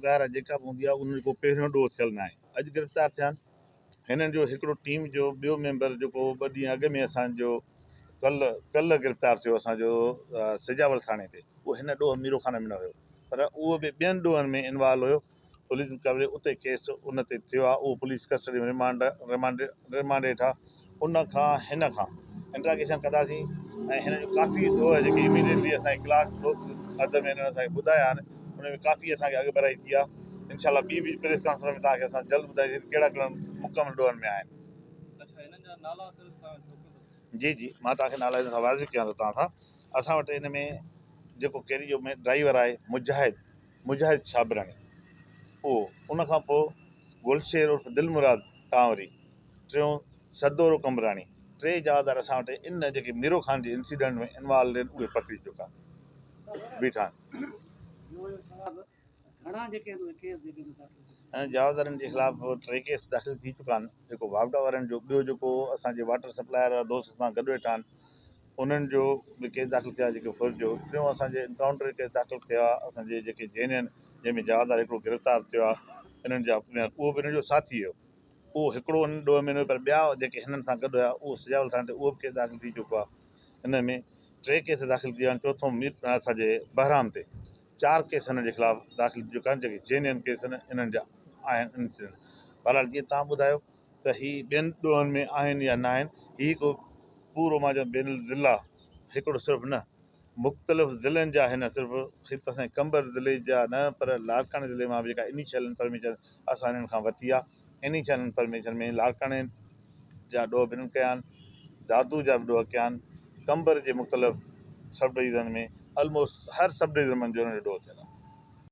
ज़ाहिर जेका बि हूंदी आहे उन जो पहिरियों ॾोह थियल न आहे। अॼु गिरफ़्तार थिया आहिनि। हिननि जो हिकिड़ो टीम जो ॿियो मेंबर जेको 2 ॾींहं अॻु में असांजो कल्ह गिरफ़्तार थियो असांजो सिजावल थाणे ते, उहो हिन ॾोह मीरो खाने में न हुयो, पर उहो बि ॿियनि ॾोहनि में इन्वॉल्व हुयो। पुलिस करे उते केस उन ते थियो आहे, उहो पुलिस कस्टडी में रिमांड हेठि आहे। उन खां हिन खां इंट्रागेशन कंदासीं ऐं हिन जो काफ़ी ॾोह जेके इमीडिएटली असांखे कलाक अधु में हिननि असांखे ॿुधाया आहिनि, उन में काफ़ी असांखे अॻु बढ़ाई थी आहे। इनशाला ॿी बि प्रेस कॉन्फ्रेंस में तव्हांखे असां जल्द ॿुधाईंदासीं कहिड़ा कहिड़ा मुकमल ॾोहनि में आहिनि। जी जी, मां तव्हांखे नाला हिन सां वाज़िफ़ कयां थो तव्हां सां। असां वटि हिन में जेको कैरी जो ड्राइवर आहे मुजाहिद छाबरानी, उहो उन खां पोइ गुलशेर उर्फ़ दिलमुराद टांवरी, टियों सदोरो कमरानी, 3 जवाबदार असां वटि इन जेके मीरो खान जे इंसिडेंट में इन्वॉल्व आहिनि उहे पकड़ी चुका बीठा आहिनि। जवाबदारनि जे ख़िलाफ़ 3 केस दाख़िल थी चुका आहिनि। जेको वावडा वारनि जो ॿियो जेको असांजे वाटर सप्लायर वारा दोस्त सां गॾु वेठा आहिनि उन्हनि जो बि केस दाख़िल थिया जेके फुर जो। टियों असांजे एनकाउंटर केस दाख़िल थिया असांजे जेके जेन आहिनि, जंहिंमें जवाबदार हिकिड़ो गिरफ़्तार थियो आहे। हिननि जा उहो बि हिन जो साथी हुयो, उहो हिकिड़ो हिन ॾोह में न, पर ॿिया जेके हिननि सां गॾु हुया उहो सिजावल थाणे ते उहो बि केस दाख़िल थी चुको आहे। हिन में 3 केस दाख़िल थी विया आहिनि। चौथों असांजे बहराम ते 4 केस हिन जे ख़िलाफ़ दाख़िल थी चुका आहिनि, जेके जेन्युइन केस हिननि जा आहिनि इंसिडेंट। बहरहाल जीअं तव्हां ॿुधायो त ही ॿियनि ॾोहनि में आहिनि या न आहिनि, ही को पूरो मां चवां बेन ज़िला हिकिड़ो सिर्फ़ु न, मुख़्तलिफ़ ज़िलनि जा हिन सिर्फ़ु असांजे कंबर ज़िले जा न, पर लाड़काने ज़िले मां बि जेका इनिशियल इंफॉर्मेशन असां हिननि खां वरिती आहे, इनिशियल इंफॉर्मेशन में लाड़काने जा ॾोह बि हिननि कया आहिनि, दादू जा बि ॾोह कया आहिनि, कंबर जे मुख़्तलिफ़ सब डिवीज़न में ऑलमोस्ट हर सब डिवीज़न जो हिन जो ॾोह थियल आहे।